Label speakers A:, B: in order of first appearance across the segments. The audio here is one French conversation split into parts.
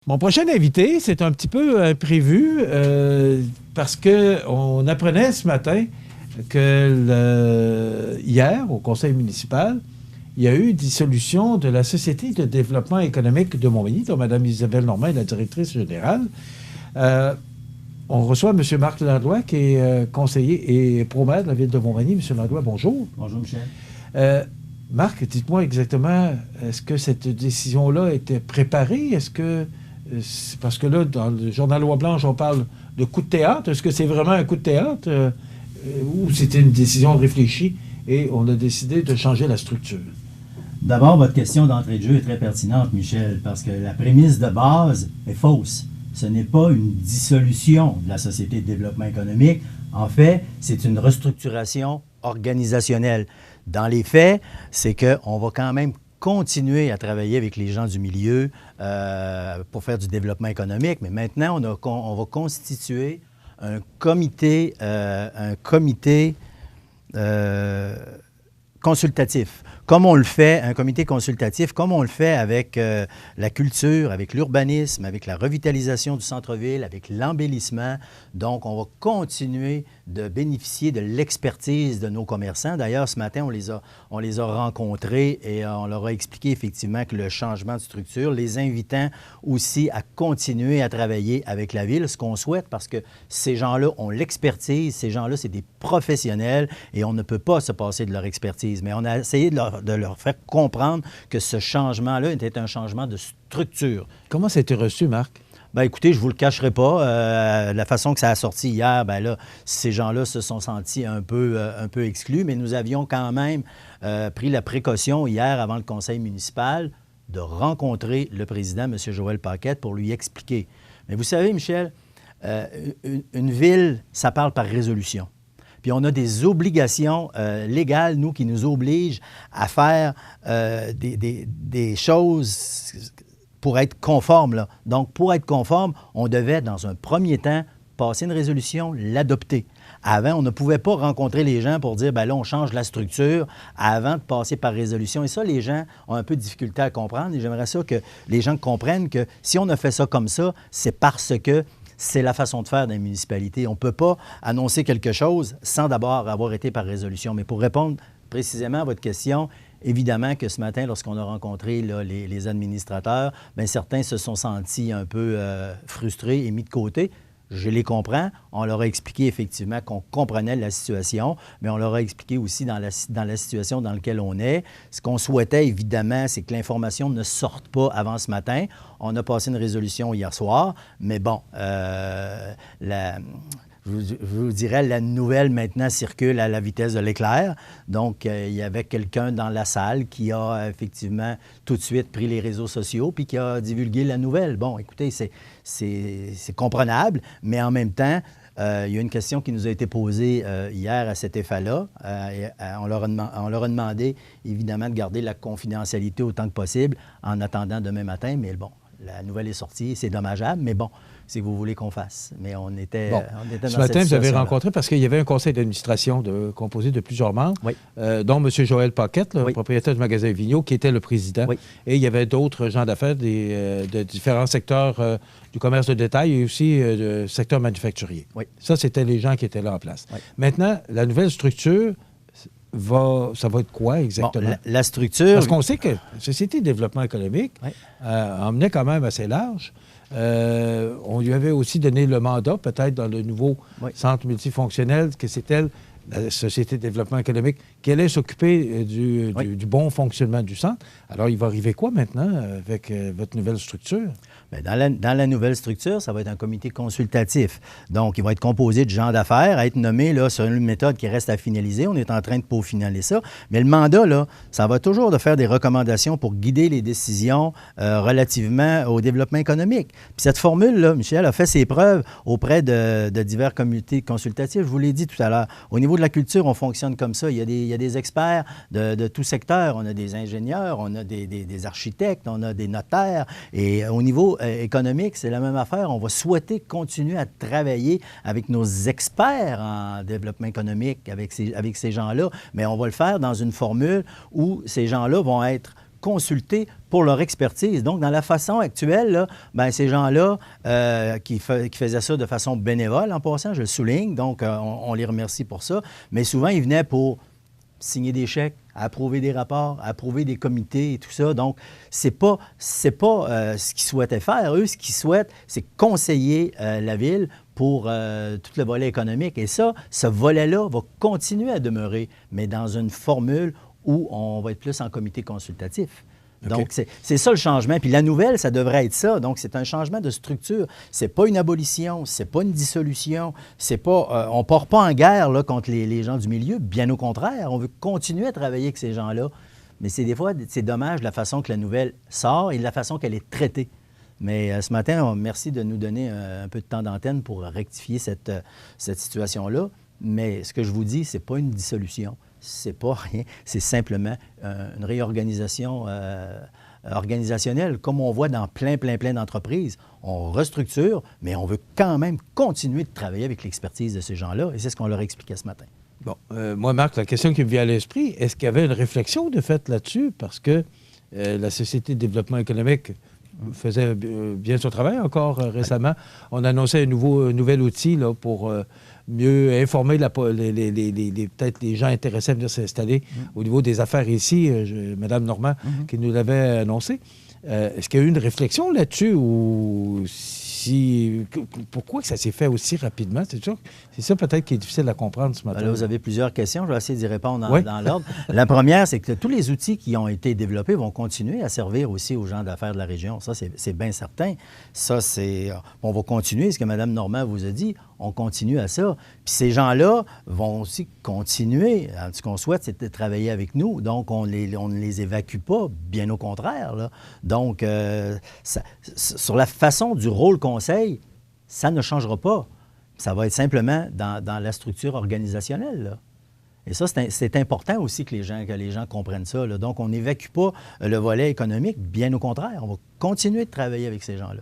A: Mon prochain invité, c'est un petit peu imprévu parce qu'on apprenait ce matin que hier, au conseil municipal, il y a eu dissolution de la Société de développement économique de Montmagny, dont Mme Isabelle Normand est la directrice générale. On reçoit M. Marc Langlois, qui est conseiller et pro-maire de la ville de Montmagny. M. Langlois, bonjour.
B: Bonjour, Michel.
A: Marc, dites-moi exactement, est-ce que cette décision-là était préparée? Est-ce que... Parce que là, dans le journal Loi Blanche, on parle de coup de théâtre. Est-ce que c'est vraiment un coup de théâtre ou c'était une décision réfléchie et on a décidé de changer la structure?
B: D'abord, votre question d'entrée de jeu est très pertinente, Michel, parce que la prémisse de base est fausse. Ce n'est pas une dissolution de la Société de développement économique. En fait, c'est une restructuration organisationnelle. Dans les faits, c'est qu'on va quand même continuer à travailler avec les gens du milieu pour faire du développement économique, mais maintenant, on va constituer un comité consultatif, comme on le fait, un comité consultatif, comme on le fait avec la culture, avec l'urbanisme, avec la revitalisation du centre-ville, avec l'embellissement. Donc, on va continuer de bénéficier de l'expertise de nos commerçants. D'ailleurs, ce matin, on les a rencontrés et on leur a expliqué effectivement que le changement de structure, les invitant aussi à continuer à travailler avec la ville, ce qu'on souhaite parce que ces gens-là ont l'expertise, ces gens-là, c'est des professionnels et on ne peut pas se passer de leur expertise. Mais on a essayé de leur faire comprendre que ce changement-là était un changement de structure.
A: Comment ça a été reçu, Marc?
B: Bien, écoutez, je ne vous le cacherai pas. La façon que ça a sorti hier, bien là, ces gens-là se sont sentis un peu exclus, mais nous avions quand même pris la précaution hier, avant le conseil municipal, de rencontrer le président, M. Joël Paquette, pour lui expliquer. Mais vous savez, Michel, une ville, ça parle par résolution. Puis on a des obligations légales, nous, qui nous obligent à faire des choses pour être conforme, là. Donc, pour être conforme, on devait, dans un premier temps, passer une résolution, l'adopter. Avant, on ne pouvait pas rencontrer les gens pour dire, bien là, on change la structure avant de passer par résolution. Et ça, les gens ont un peu de difficulté à comprendre. Et j'aimerais ça que les gens comprennent que si on a fait ça comme ça, c'est parce que c'est la façon de faire dans les municipalités. On ne peut pas annoncer quelque chose sans d'abord avoir été par résolution. Mais pour répondre précisément à votre question, évidemment que ce matin, lorsqu'on a rencontré là, les administrateurs, bien, certains se sont sentis un peu frustrés et mis de côté. Je les comprends. On leur a expliqué effectivement qu'on comprenait la situation, mais on leur a expliqué aussi dans la situation dans laquelle on est. Ce qu'on souhaitait, évidemment, c'est que l'information ne sorte pas avant ce matin. On a passé une résolution hier soir, mais bon, je vous dirais, la nouvelle maintenant circule à la vitesse de l'éclair. Donc, il y avait quelqu'un dans la salle qui a effectivement tout de suite pris les réseaux sociaux puis qui a divulgué la nouvelle. Bon, écoutez, c'est comprenable, mais en même temps, il y a une question qui nous a été posée hier à cet effet-là. On leur a demandé, évidemment, de garder la confidentialité autant que possible en attendant demain matin, mais bon, la nouvelle est sortie, c'est dommageable, mais bon, si vous voulez qu'on fasse. Mais on était dans cette situation.
A: Ce matin, vous avez rencontré, parce qu'il y avait un conseil d'administration composé de plusieurs membres, oui. Dont M. Joël Paquette, le propriétaire du magasin Vigneault, qui était le président. Oui. Et il y avait d'autres gens d'affaires de différents secteurs du commerce de détail et aussi du secteur manufacturier. Oui. Ça, c'était les gens qui étaient là en place. Oui. Maintenant, la nouvelle structure... ça va être quoi exactement?
B: Bon, la structure...
A: Parce qu'on sait que la Société de développement économique emmenait quand même assez large. On lui avait aussi donné le mandat, peut-être dans le nouveau centre multifonctionnel, que c'était la Société de développement économique qui allait s'occuper du bon fonctionnement du centre. Alors, il va arriver quoi maintenant avec votre nouvelle structure?
B: Bien, dans la nouvelle structure, ça va être un comité consultatif. Donc, il va être composé de gens d'affaires, à être nommé là, sur une méthode qui reste à finaliser. On est en train de peaufiner ça. Mais le mandat, là, ça va toujours de faire des recommandations pour guider les décisions relativement au développement économique. Puis cette formule-là, Michel, a fait ses preuves auprès de divers comités consultatifs. Je vous l'ai dit tout à l'heure. Au niveau de la culture, on fonctionne comme ça. Il y a des experts de tout secteur. On a des ingénieurs, on a des architectes, on a des notaires. Et au niveau économique, c'est la même affaire. On va souhaiter continuer à travailler avec nos experts en développement économique, avec ces gens-là, mais on va le faire dans une formule où ces gens-là vont être consulter pour leur expertise. Donc, dans la façon actuelle, là, bien, ces gens-là qui faisaient ça de façon bénévole, en passant, je le souligne, donc on les remercie pour ça, mais souvent, ils venaient pour signer des chèques, approuver des rapports, approuver des comités et tout ça. Donc, c'est pas ce qu'ils souhaitaient faire. Eux, ce qu'ils souhaitent, c'est conseiller la Ville pour tout le volet économique. Et ça, ce volet-là va continuer à demeurer, mais dans une formule où on va être plus en comité consultatif. Donc, c'est ça le changement. Puis la nouvelle, ça devrait être ça. Donc, c'est un changement de structure. C'est pas une abolition, c'est pas une dissolution, c'est pas... on part pas en guerre là, contre les gens du milieu. Bien au contraire, on veut continuer à travailler avec ces gens-là. Mais des fois, c'est dommage la façon que la nouvelle sort et la façon qu'elle est traitée. Mais ce matin, merci de nous donner un peu de temps d'antenne pour rectifier cette situation-là. Mais ce que je vous dis, c'est pas une dissolution. C'est pas rien, c'est simplement une réorganisation organisationnelle, comme on voit dans plein d'entreprises. On restructure, mais on veut quand même continuer de travailler avec l'expertise de ces gens-là, et c'est ce qu'on leur expliquait ce matin.
A: Bon, moi, Marc, la question qui me vient à l'esprit, est-ce qu'il y avait une réflexion de fait là-dessus? Parce que la Société de développement économique faisait bien son travail encore récemment. On annonçait un nouvel outil là, pour... mieux informer peut-être les gens intéressés à venir s'installer au niveau des affaires ici, Mme Normand, qui nous l'avait annoncé. Est-ce qu'il y a eu une réflexion là-dessus ou pourquoi ça s'est fait aussi rapidement? C'est sûr, c'est ça peut-être qui est difficile à comprendre ce matin.
B: Là, vous avez plusieurs questions. Je vais essayer d'y répondre dans l'ordre. La première, c'est que tous les outils qui ont été développés vont continuer à servir aussi aux gens d'affaires de la région. Ça, c'est bien certain. Ça, c'est... On va continuer. Ce que Mme Normand vous a dit, on continue à ça. Puis ces gens-là vont aussi continuer. Ce qu'on souhaite, c'est de travailler avec nous. Donc, on ne les évacue pas, bien au contraire, là. Donc, sur la façon du rôle conseil, ça ne changera pas. Ça va être simplement dans la structure organisationnelle, là. Et ça, c'est important aussi que les gens comprennent ça, là. Donc, on n'évacue pas le volet économique, bien au contraire. On va continuer de travailler avec ces gens-là.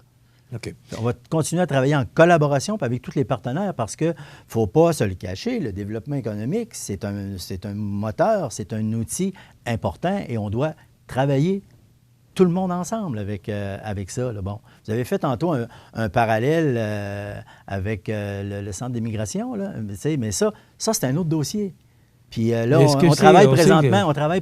A: OK.
B: On va continuer à travailler en collaboration avec tous les partenaires parce qu'il ne faut pas se le cacher, le développement économique, c'est un moteur, c'est un outil important et on doit travailler tout le monde ensemble avec ça, là. Bon, vous avez fait tantôt un parallèle avec le centre d'immigration, là, mais ça c'est un autre dossier. Puis là, on travaille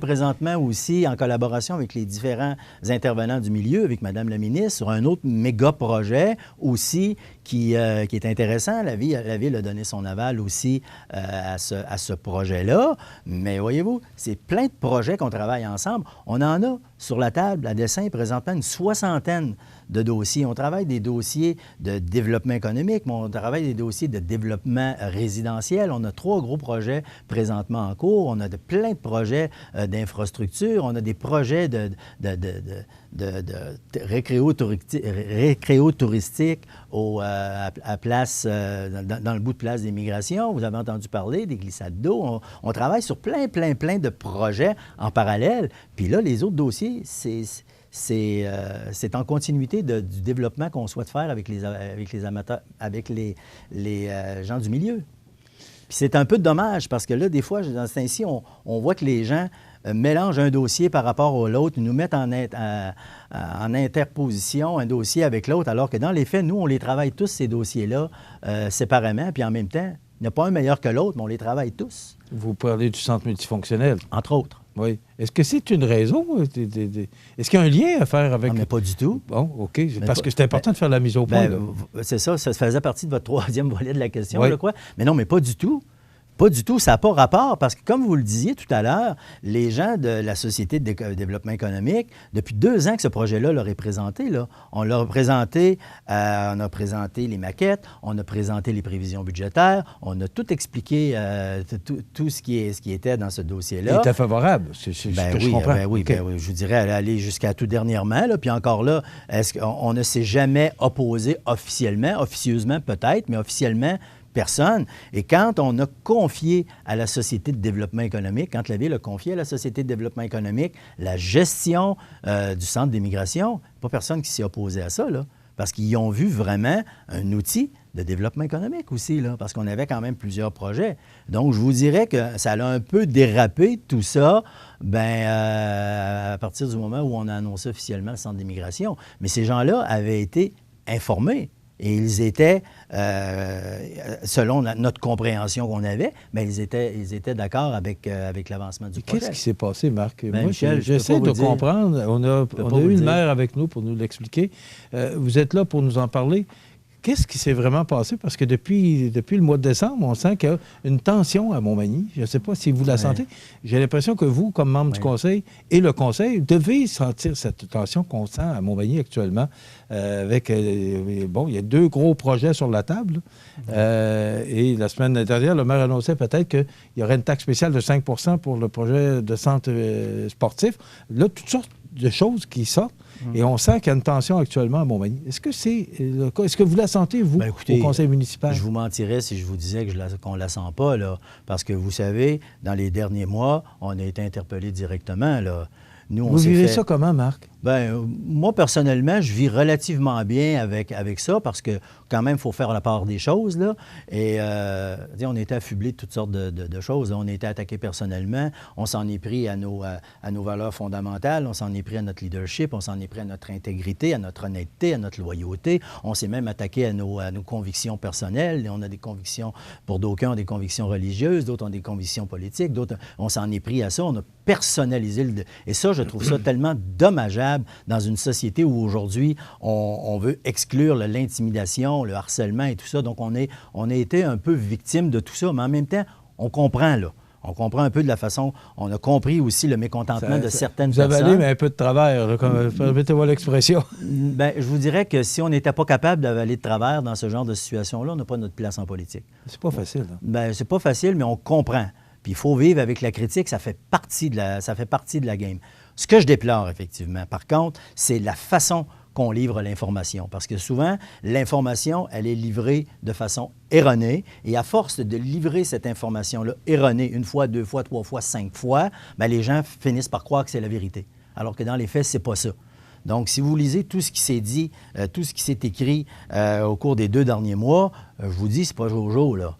B: présentement aussi en collaboration avec les différents intervenants du milieu, avec Mme la ministre, sur un autre méga projet aussi qui est intéressant. La Ville a donné son aval aussi à ce projet-là. Mais voyez-vous, c'est plein de projets qu'on travaille ensemble. On en a sur la table à dessin présentement une 60aine de dossiers. On travaille des dossiers de développement économique, mais on travaille des dossiers de développement résidentiel. On a 3 gros projets présentement en cours. On a plein de projets d'infrastructures. On a des projets de récréo-touristique à place, dans le bout de place des migrations. Vous avez entendu parler des glissades d'eau. On travaille sur plein de projets en parallèle. Puis là, les autres dossiers, c'est en continuité du développement qu'on souhaite faire avec les amateurs, avec les gens du milieu. Puis c'est un peu dommage parce que là, des fois, dans ce temps-ci, on voit que les gens mélangent un dossier par rapport à l'autre, nous mettent en interposition un dossier avec l'autre, alors que dans les faits, nous, on les travaille tous, ces dossiers-là, séparément, puis en même temps, il n'y a pas un meilleur que l'autre, mais on les travaille tous.
A: Vous parlez du centre multifonctionnel.
B: Entre autres.
A: Oui. Est-ce que c'est une raison? Est-ce qu'il y a un lien à faire avec...
B: Non, mais pas du tout.
A: Bon, OK. Parce que c'est important de faire la mise au point.
B: C'est ça faisait partie de votre 3e volet de la question, je crois. Mais non, mais pas du tout. Pas du tout, ça n'a pas rapport parce que, comme vous le disiez tout à l'heure, les gens de la Société de développement économique, depuis 2 ans que ce projet-là leur est présenté, là, on a présenté les maquettes, on a présenté les prévisions budgétaires, on a tout expliqué, tout ce qui était dans ce dossier-là.
A: Il était favorable, c'est ce que je comprends.
B: Oui, je vous dirais aller jusqu'à tout dernièrement. Là, puis encore là, on ne s'est jamais opposé officieusement peut-être, mais officiellement, personne. Et quand on a confié à la Société de développement économique, quand la Ville a confié à la Société de développement économique la gestion du centre d'immigration, pas personne qui s'est opposé à ça, là. parce qu'ils ont vu vraiment un outil de développement économique aussi, là, parce qu'on avait quand même plusieurs projets. Donc, je vous dirais que ça a un peu dérapé, tout ça, à partir du moment où on a annoncé officiellement le centre d'immigration. Mais ces gens-là avaient été informés. Et ils étaient, selon notre compréhension qu'on avait, ils étaient d'accord avec l'avancement du projet.
A: Qu'est-ce qui s'est passé, Marc? Moi,
B: Michel,
A: j'essaie de comprendre. On a eu une mère avec nous pour nous l'expliquer. Vous êtes là pour nous en parler. Qu'est-ce qui s'est vraiment passé? Parce que depuis le mois de décembre, on sent qu'il y a une tension à Montmagny. Je ne sais pas si vous la sentez. J'ai l'impression que vous, comme membre du Conseil et le Conseil, devez sentir cette tension qu'on sent à Montmagny actuellement. Il y a 2 gros projets sur la table. Et la semaine dernière, le maire annonçait peut-être qu'il y aurait une taxe spéciale de 5 pour le projet de centre sportif. Là, toutes sortes de choses qui sortent. Et on sent qu'il y a une tension actuellement à Montmagny. Est-ce que c'est le cas? Est-ce que vous la sentez, vous,
B: écoutez,
A: au conseil municipal?
B: Je vous mentirais si je vous disais qu'on ne la sent pas, là. Parce que, vous savez, dans les derniers mois, on a été interpellés directement, là. Nous,
A: vous vivez ça comment, Marc?
B: Moi, personnellement, je vis relativement bien avec ça parce que, quand même, il faut faire la part des choses, là. Et, on a été affublés de toutes sortes de choses. On a été attaqués personnellement. On s'en est pris à nos valeurs fondamentales. On s'en est pris à notre leadership. On s'en est pris à notre intégrité, à notre honnêteté, à notre loyauté. On s'est même attaqué à nos convictions personnelles. Et on a des convictions, pour d'aucuns, des convictions religieuses, d'autres ont des convictions politiques, d'autres, on s'en est pris à ça. On a personnalisé Et ça, je trouve ça tellement dommageable dans une société où aujourd'hui, on veut exclure l'intimidation, le harcèlement et tout ça. Donc, on a été un peu victime de tout ça, mais en même temps, on comprend, là. On comprend un peu de la façon... On a compris aussi le mécontentement de certaines personnes.
A: Vous avez allé, mais un peu de travers, permettez-moi l'expression.
B: Je vous dirais que si on n'était pas capable d'avaler de travers dans ce genre de situation-là, on n'a pas notre place en politique.
A: C'est pas facile.
B: C'est pas facile, mais on comprend. Puis il faut vivre avec la critique, ça fait partie de la game. Ce que je déplore, effectivement, par contre, c'est la façon qu'on livre l'information. Parce que souvent, l'information, elle est livrée de façon erronée. Et à force de livrer cette information-là erronée 1 fois, 2 fois, 3 fois, 5 fois, les gens finissent par croire que c'est la vérité. Alors que dans les faits, c'est pas ça. Donc, si vous lisez tout ce qui s'est dit, tout ce qui s'est écrit au cours des 2 derniers mois, je vous dis, c'est pas Jojo, là.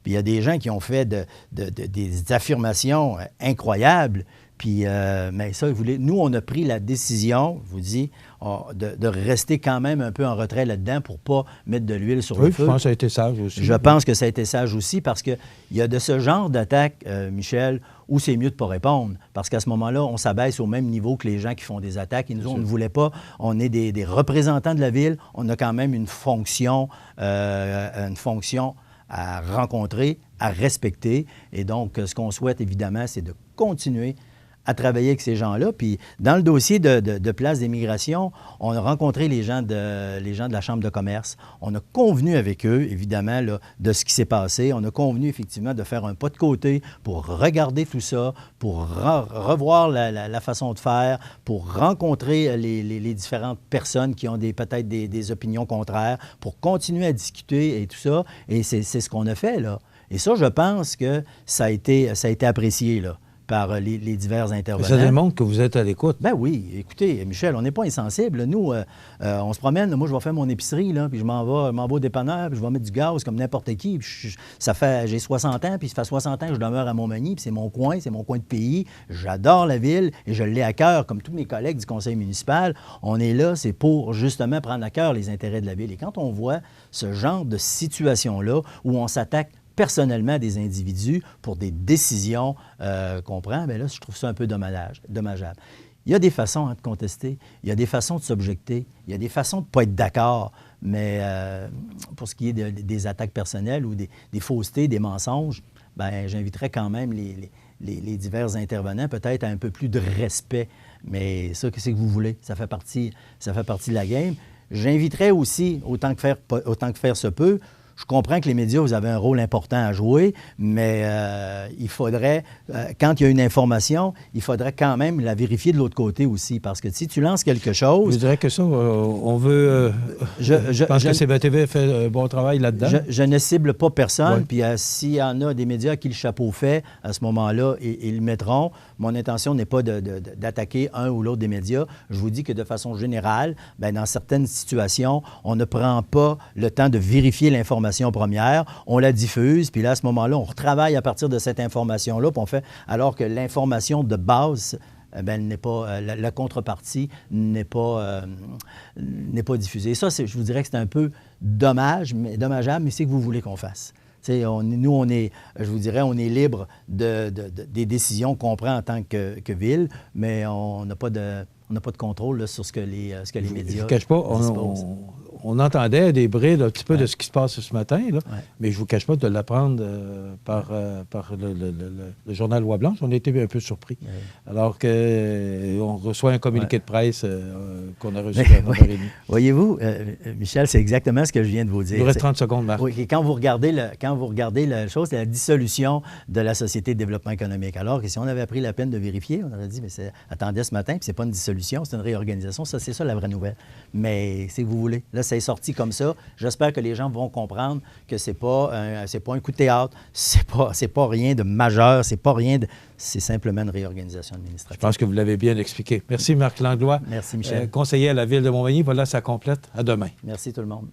B: Puis il y a des gens qui ont fait des affirmations incroyables. Puis, mais ça, nous, on a pris la décision, je vous dis, de rester quand même un peu en retrait là-dedans pour ne pas mettre de l'huile sur le feu.
A: Je pense que ça a été sage aussi.
B: Je pense que ça a été sage aussi parce qu'il y a de ce genre d'attaque, Michel, où c'est mieux de ne pas répondre. Parce qu'à ce moment-là, on s'abaisse au même niveau que les gens qui font des attaques. Et nous, on ne voulait pas. On est des représentants de la ville. On a quand même une fonction à rencontrer, à respecter. Et donc, ce qu'on souhaite, évidemment, c'est de continuer à travailler avec ces gens-là. Puis, dans le dossier de place d'immigration, on a rencontré les gens de la Chambre de commerce. On a convenu avec eux, évidemment, là, de ce qui s'est passé. On a convenu, effectivement, de faire un pas de côté pour regarder tout ça, pour revoir la façon de faire, pour rencontrer les différentes personnes qui ont peut-être des opinions contraires, pour continuer à discuter et tout ça. Et c'est ce qu'on a fait, là. Et ça, je pense que ça a été apprécié, là, par les divers intervenants.
A: Ça démontre que vous êtes à l'écoute.
B: Ben oui. Écoutez, Michel, on n'est pas insensible. Nous, on se promène. Moi, je vais faire mon épicerie, là, puis je m'en vais au dépanneur, puis je vais mettre du gaz comme n'importe qui. J'ai 60 ans, puis ça fait 60 ans que je demeure à Montmagny, puis c'est mon coin de pays. J'adore la ville et je l'ai à cœur, comme tous mes collègues du conseil municipal. On est là, c'est pour justement prendre à cœur les intérêts de la ville. Et quand on voit ce genre de situation-là où on s'attaque personnellement à des individus pour des décisions qu'on prend, bien là, je trouve ça un peu dommageable. Il y a des façons de contester, il y a des façons de s'objecter, il y a des façons de ne pas être d'accord, mais pour ce qui est des attaques personnelles ou des faussetés, des mensonges, bien, j'inviterais quand même les divers intervenants peut-être à un peu plus de respect. Mais ça, qu'est-ce que vous voulez? Ça fait partie de la game. J'inviterais aussi, autant que faire se peut, Je comprends que les médias, vous avez un rôle important à jouer, mais il faudrait, quand il y a une information, il faudrait quand même la vérifier de l'autre côté aussi. Parce que si tu lances quelque chose...
A: Je dirais que ça, on veut... je pense que CBTV fait un bon travail là-dedans.
B: Je ne cible pas personne, puis s'il y en a des médias à qui le chapeau fait, à ce moment-là, ils le mettront. Mon intention n'est pas d'attaquer un ou l'autre des médias. Je vous dis que de façon générale, bien, dans certaines situations, on ne prend pas le temps de vérifier l'information première, on la diffuse, puis là, à ce moment-là, on retravaille à partir de cette information-là, puis on fait, alors que l'information de base, ben, n'est pas, la contrepartie n'est pas diffusée. Ça, je vous dirais que c'est un peu dommageable, mais c'est ce que vous voulez qu'on fasse. Nous, on est, je vous dirais, on est libre des décisions qu'on prend en tant que ville, mais on n'a pas de contrôle là, sur ce que les médias.
A: Je ne cache pas, on entendait des brides un petit peu de ce qui se passe ce matin, là, mais je ne vous cache pas de l'apprendre par le journal Loi Blanche. On a été un peu surpris. Alors qu'on reçoit un communiqué de presse qu'on a reçu à 9h30.
B: Voyez-vous, Michel, c'est exactement ce que je viens de vous dire.
A: Il nous reste 30 secondes, Marc.
B: Oui, et quand vous regardez la chose, c'est la dissolution de la Société de développement économique. Alors que si on avait pris la peine de vérifier, on aurait dit, mais attendez ce matin, puis c'est pas une dissolution, c'est une réorganisation. Ça, c'est ça la vraie nouvelle. Mais c'est que vous voulez. Là, c'est sorti comme ça. J'espère que les gens vont comprendre que c'est pas un coup de théâtre, c'est pas rien de majeur, c'est simplement une réorganisation administrative.
A: Je pense que vous l'avez bien expliqué. Merci Marc Langlois.
B: Merci Michel.
A: Conseiller à la Ville de Montmagny. Voilà, ça complète. À demain.
B: Merci tout le monde.